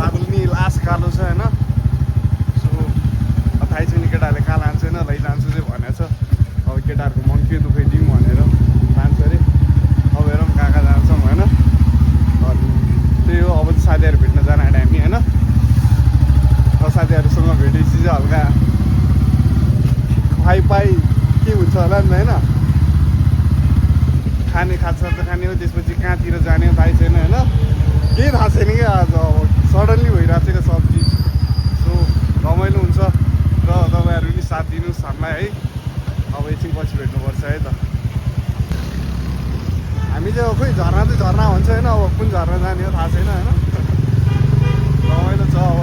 बादल नि लास्ट कालो छ होइन। सो थाहै छैन केटाहरूले कहाँ लान्छ होइन, लैजान्छु चाहिँ भनेको छ। अब केटाहरूको मन के दुखाइदिउँ भनेर लान्छ अरे। अब हेरौँ कहाँ कहाँ जान्छौँ होइन। अनि त्यही हो, अब चाहिँ साथीहरू भेट्न जान आँट्यो हामी होइन। अब साथीहरूसँग भेटेपछि चाहिँ हल्का खुवाइ के हुन्छ होला नि त होइन। खाने खाजा त खाने हो, त्यसपछि कहाँतिर जाने हो थाहै छैन होइन। केही थाहा छैन क्या आज। अब सडनली भइरहेको छ क्या सब चिज। सो रमाइलो हुन्छ र तपाईँहरू पनि साथ दिनुहोस् हामीलाई है। अब एकछिन पछि भेट्नुपर्छ है त। हामी चाहिँ अब खोइ झर्ना चाहिँ झर्ना भन्छ होइन। अब कुन झर्ना जाने हो थाहा छैन होइन। रमाइलो छ अब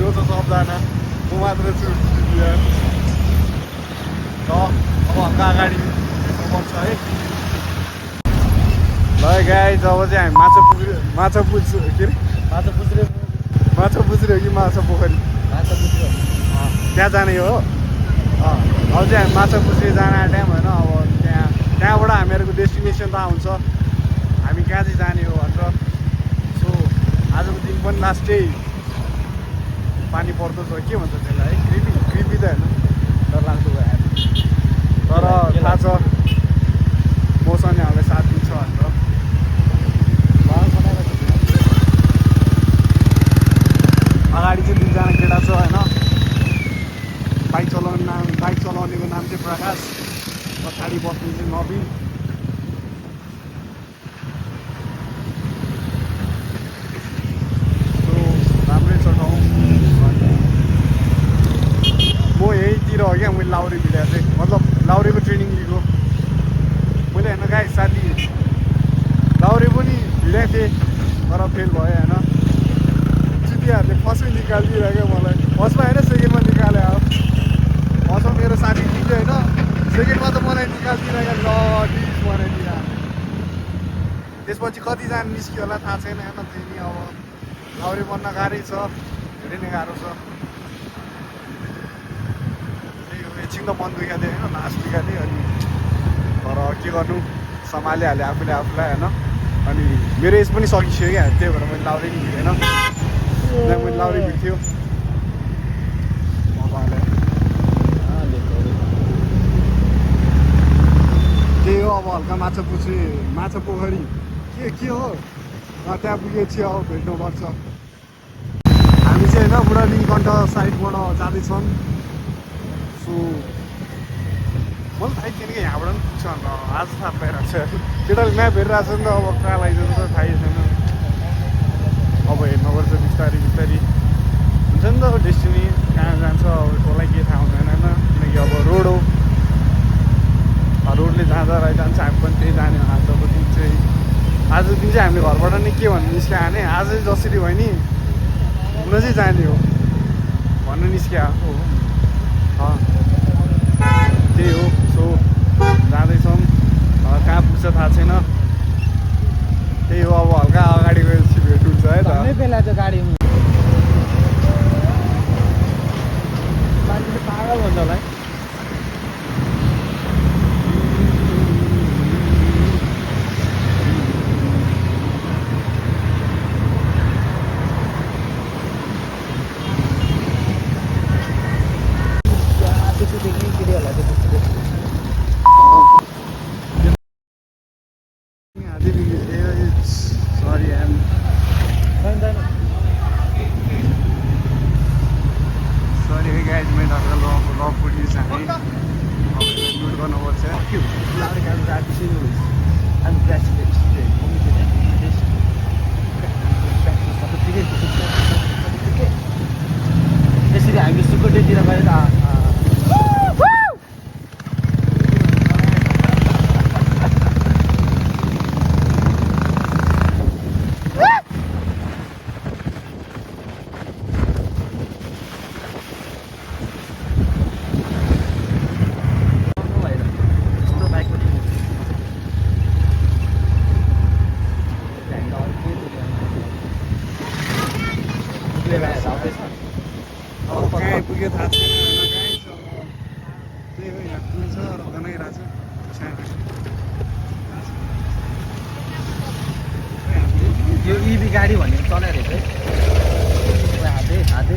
यो त सबजना, म मात्र छु र अब हल्का अगाडि हेर्नुपर्छ है। ल गाइस अब चाहिँ हामी माछा पुज्रे के अरे माछा पुज्रे हो कि माछा पोखरी त्यहाँ जाने हो। अब चाहिँ हामी माछा पुज्रे जान आँट्यौँ होइन। अब त्यहाँबाट हामीहरूको डेस्टिनेसन थाहा हुन्छ हामी कहाँ चाहिँ जाने हो भनेर। सो आजको दिन पनि लास्टै पानी पर्दो छ, के भन्छ त्यसलाई है, कृपी त होइन, डरलाग्दो भयो तर थाहा छ मसँग हामीलाई साथ दिन्छ भनेर। अगाडि चाहिँ दुईजना केटा छ होइन। बाइक चलाउनेको नाम चाहिँ प्रकाश, पछाडि बस्ने चाहिँ नवीन। सो राम्रै छ ठाउँ। म यहीँतिर हो क्या, मैले लाउरे भिडियो चाहिँ मतलब लाउरेको ट्रेनिङ लिएको मैले होइन गाइस। साथी लाउरे पनि भिडेको थिएँ तर फेल भयो होइन। चिटियाहरूले फर्स्टमै निकालिदिएर क्या मलाई, फर्स्टमा होइन सेकेन्डमा निकाल्यो। अब फर्स्टमा मेरो साथी टिक्यो होइन, सेकेन्डमा त मलाई निकालिदिएर क्या डिस बनाइदिएर। त्यसपछि कतिजना निस्क्यो होला थाहा छैन होइन। त्यही नि अब लाउरे बन्न गाह्रै छ, धेरै नै गाह्रो छ। एकछिन त मन दुखेको थियो होइन, लास्ट दुखेको थियो। अनि तर के गर्नु, सम्हालिहालेँ आफूले आफूलाई होइन। अनि मेरो एज पनि सकिसक्यो क्या, त्यही भएर मैले लाउरे नि भिडेन। मैले लाउरे भिड्थ्यो त्यही हो। अब हल्का माछा पोखरी के हो त्यहाँ पुगेपछि अब भेट्नुपर्छ। हामी चाहिँ होइन बुढा नीलकण्ठ साइडबाट जाँदैछौँ। सो मलाई थाहै थिएन कि यहाँबाट पनि पुग्छ अन्त आज थाहा पाइरहेको छ। केटाले म्याप हेरिरहेको छ नि त, अब कहाँ लगाइदिन्छ त थाहै छैन। अब हेर्नुपर्छ बिस्तारै हुन्छ नि त डेस्टिनी कहाँ जान्छ। अब कसलाई के थाहा हुँदैन होइन, किनकि अब रोड हो, रोडले जाँदा जान्छ हामी पनि त्यही जाने हो। आजको दिन चाहिँ हामीले घरबाट नै के भन्नु निस्क्यो भने आज जसरी भयो नि घुम्न चाहिँ जाने हो भन्नु निस्क्यो हो। त्यही हो। सो जाँदैछौँ, कहाँ पुग्छ थाहा छैन। त्यही हो, अब हल्का अगाडि गएपछि भेट हुन्छ है त। बेला त्यो गाडी मान्छेले पागल भन्छ होला है। त्यसरी हामी सुकोटेतिर गएर यो इभी गाडी भनेको चलाएर रहेछ है हाते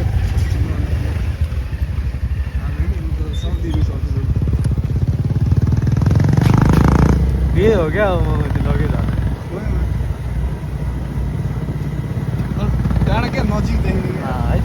ये हो क्या लगे डाँडा क्या नजिक देख्ने है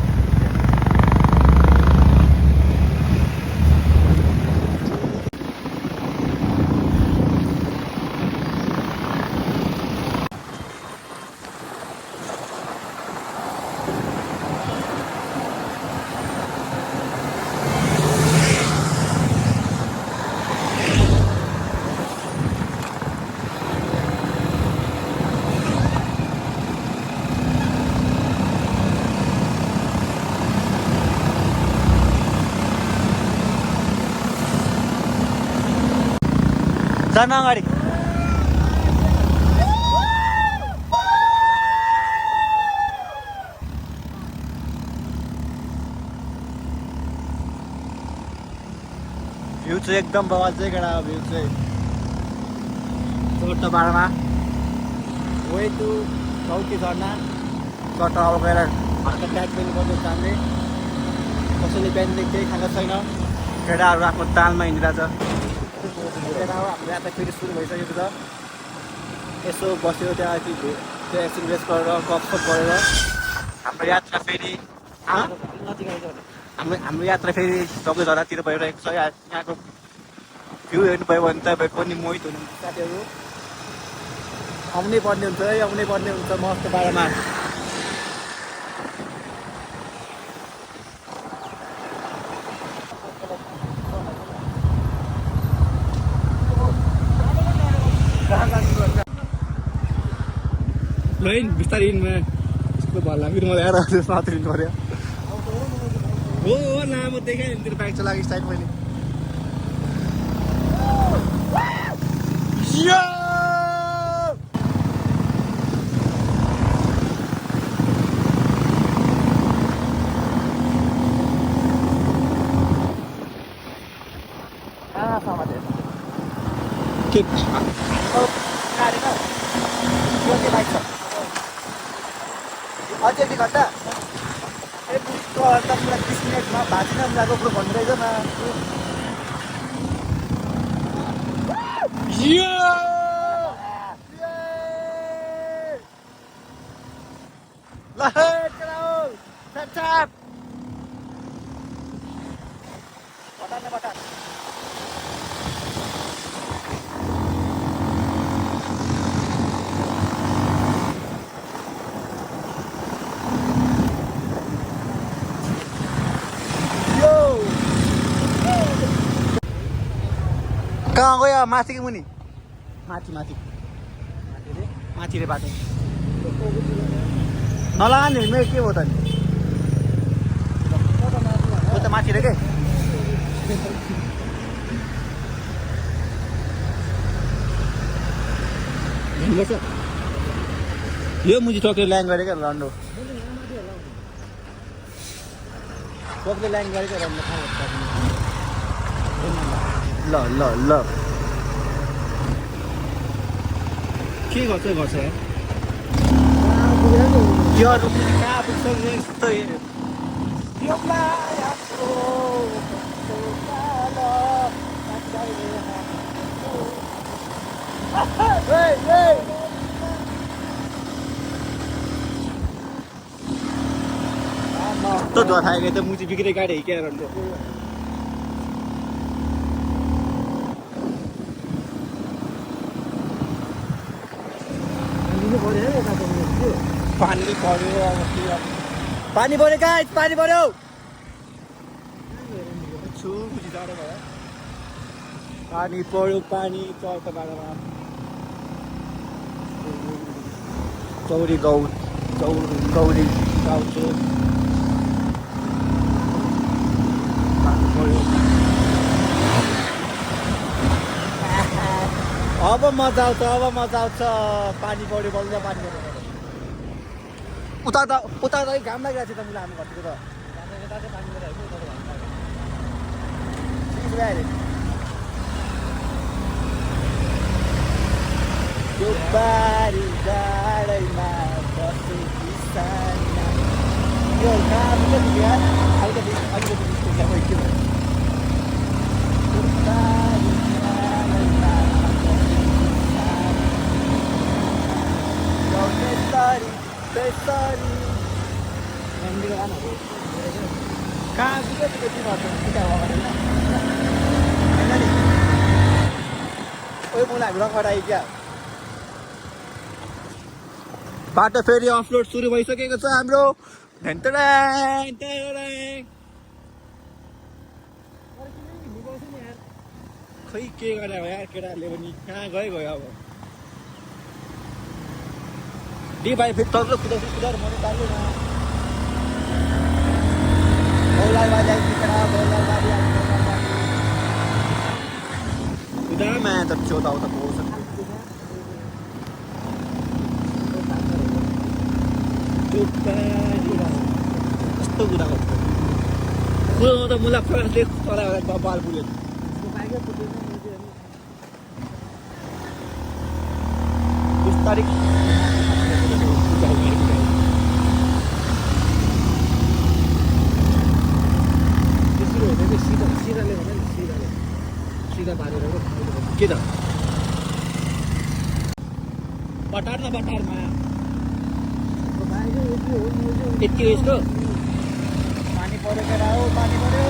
जान अगाडि भ्यू चाहिँ एकदम बवाल चाहिँ केटा भ्यू चाहिँ चोटोपाडामा वे टु चौकी झर्ना चट्ट अब गएर हातको ट्याग पनि गर्दै जाँदै कसैले बिहानदेखि केही खाएको छैन केटाहरू आफ्नो तालमा हिँडिरहेछ हाम्रो यात्रा फेरि सुरु भइसकेको छ यसो बस्यो त्यहाँ एकछिन रेस्ट गरेर गफसप गरेर हाम्रो यात्रा फेरि हाम्रो यात्रा फेरि सबै जग्गातिर भइरहेको छ यहाँको भ्यू हेर्नुभयो भने तपाईँ पनि मोहित हुनुहुन्छ साथीहरू आउनै पर्ने हुन्छ मस्त बाटोमा लाइन बिस्तारै यस्तो भल्ला फेरि मलाई आएर साथी पऱ्यो हो लामो देखायो नि तेरो बाइक चलाएको स्टाइल मैले के बाइक छ अझै 1 घन्टा पुरा 30 मिनटमा भाँचिन गएको कुरो भन्नु रहेछ बटा कहाँ गयो माथि कि मुनि माथि रे बाटो नलाने मेरो के हो त नि त्यो त माथि रे के यो मुजी टोक्यो ल्याङ गरेको रन्डो टोक्यो ल्याङ गरेको रन्डो ल के गर्छ यार कहाँ पुग्छ यस्तो तो धराएको त मुजी बिग्रे गाडी हिँडेर पानी पऱ्यो गाइस पानी पऱ्यो पानी पऱ्यो पानी चौको बाटोमा गौरी गाउँ चाहिँ अब मजा आउँछ पानी पऱ्यो बल्ल पानी पऱ्यो उता त घाम लागिरहेको छ त मुला हाम्रो घरतिर यो बारी डाँडैमा यो कहाँ यार अलिकति क्या भयो के भयो कहाँ मलाई रखडाइ क्या बाटो फेरि अफलोड सुरु भइसकेको छ हाम्रो खै के गरे हो यार केटाहरूले पनि कहाँ गयो अब डी भाइ फेरि तल कुदाएर मनै ताल्यो न कुदा माया त चौताउता पाउँछ कस्तो कुदाको कुदाउनु त मुला फर्स्ट चलाएर बाल पुग्यो बिस्तारै सिधा पारेर के त बटारमा यति हो यसको पानी पऱ्यो केटा हो पानी पऱ्यो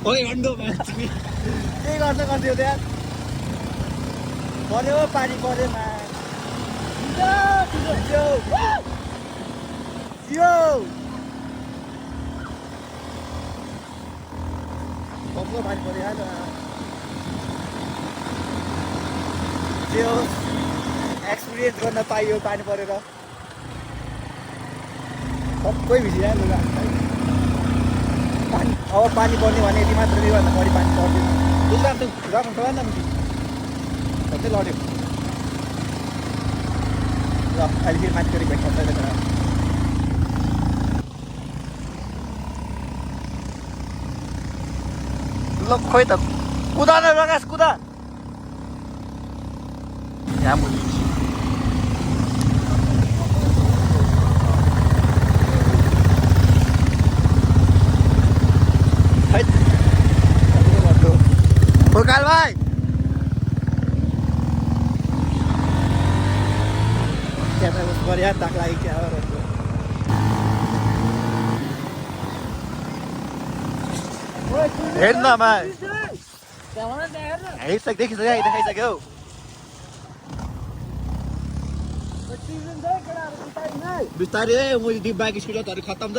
ओइ अन्डो के गरिदियो त्यहाँ पऱ्यो पानी पऱ्यो कस्तो पानी पऱ्यो त्यो एक्सपिरियन्स गर्न पाइयो पानी परेर सबै भिजिया लुगा पानी अब पानी पर्ने भने यति मात्र भन्दा बढी पानी पर्दैन लुगा त राख्नु पर्दैन सबै लड्यो र अहिले फेरि माथि गरी भेट्छ ल खोइ त कुदा न प्रकाश कुदा यहाँ मुनि काल भाइ क्यामेरा गरे ताक लागि क्या हेर्न देखिसक्यो बिस्तारै मैले दिप बाइक स्कुटरहरू खत्तम छ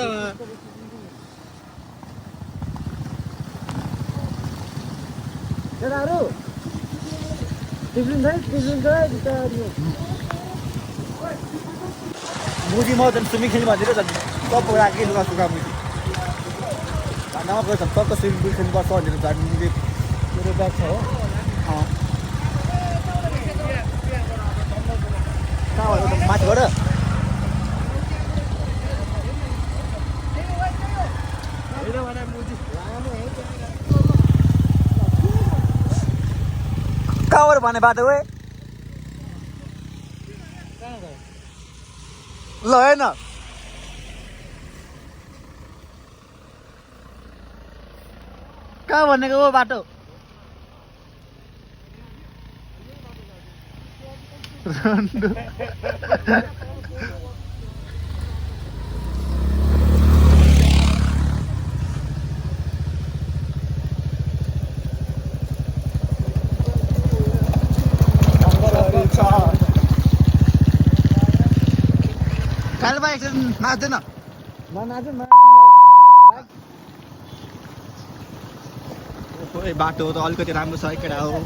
मुजी म झन् स्विमिङ खेल्नु भनिदिएर झन् कप राखेँ लुगा सुगा मुजी भन्दामा गएछ टक्क स्विमिङ पुल खेल्नुपर्छ भनेर झन् मुजी मेरो ब्याग छ हो कहाँबाट माथिबाट कहाँबाट भने बाटो है ल हेर्न कहाँ भनेको हो बाटो काल बाइक नाच्दैन बाटो त अलिकति राम्रो छ केटा हो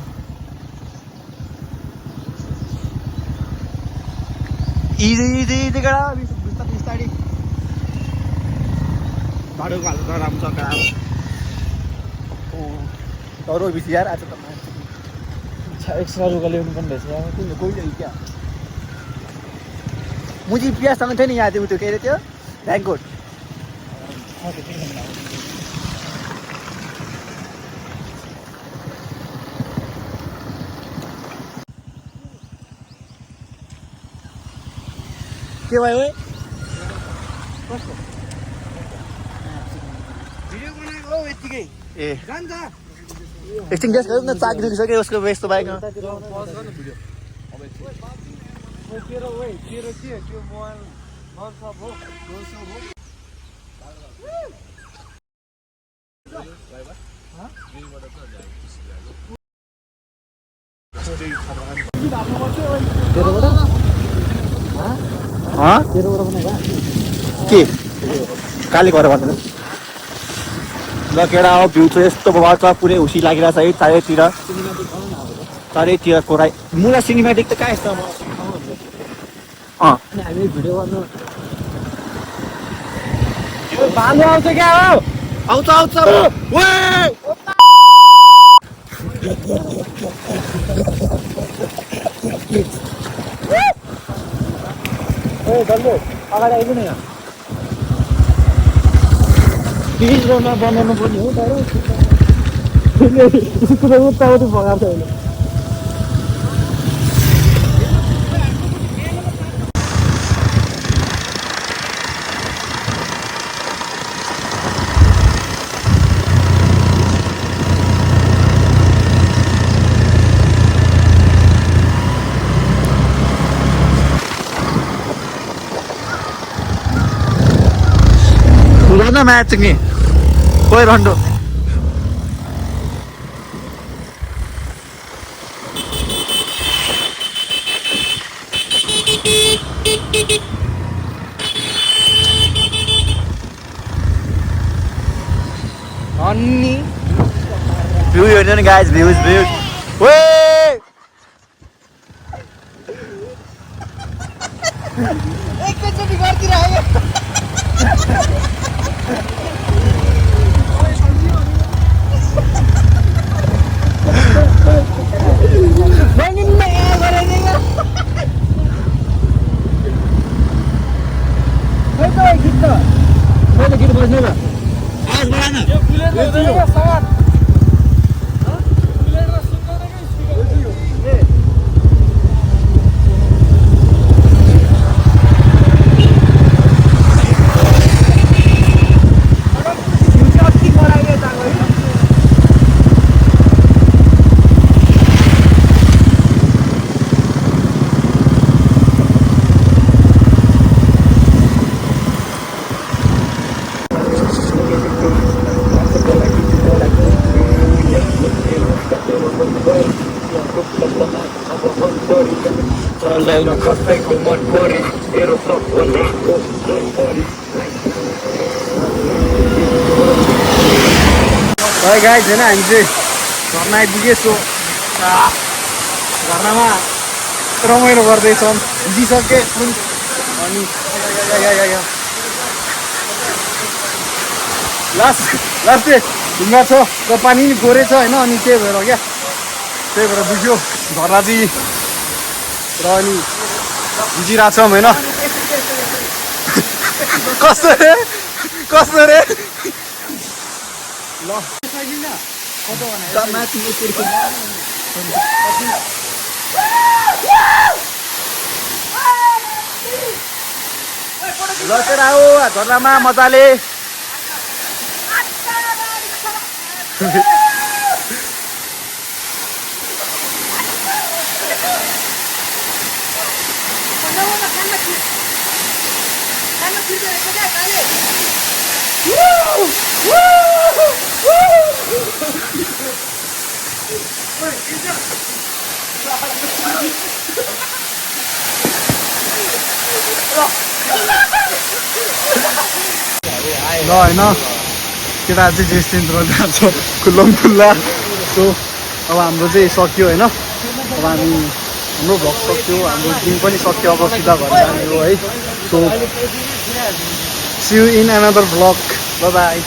इजी केटा बिस्तारै बाटोको हालत राम्रो छ केटा हो रोड बिसी यार आज त एक्स्ट्रा लुगा ल्याउनु पनि रहेछ कोही क्या मुजी पियासँग थियो नि यहाँ त्यो के अरे त्यो ब्याङ्कोट के भयो ओए भिडियो बनाएको हो यतिकै ए जान्छ एकछिन गेस गरौँ न चाकी दुखिसक्यो उसको यस्तो बाइकमा तेरो के त्यो मोबाइल सब हो के काली घर भन्नु ल केटा हो भ्यू चाहिँ यस्तो भएर छ पुरै हुसी लागिरहेको छ है चारैतिर कोराइ मुला सिनेमेटिक त कहाँ यस्तो हामी भिडियो गर्नु भालु आउँछ क्या हो आउँछ डल्लो अगाडि आइदिनु न यहाँ ब्रिज रोडमा बनाउनु पर्ने हो तर उताउति भगाएको छ अहिले Udah match nih, koi rondo. Oni, view ini guys, view. Woi, एकैचोटि गर्दिरहेको गीत बज्ने ल आवाज बढा न है गाइस हैन हामी चाहिँ घरमा आइपुगेछौँ घरमा रमाइलो गर्दैछौँ भिजिसके अनि लास्ट चाहिँ ढुङ्गा छ र पानी नि फोरे छ होइन अनि त्यही भएर दुख्यो घरमा चाहिँ र अनि भिजिरहेछौँ होइन कस्तो रे ल लसेर आऊ झर्नामा मजाले ल होइन केटा चाहिँ जेस्टेन्द्र जान्छ खुल्ला सो अब हाम्रो चाहिँ सक्यो होइन अब हाम्रो भ्लग सक्यो हाम्रो दिन पनि सक्यो अब सिधा घर जाने हो है so see you in another vlog by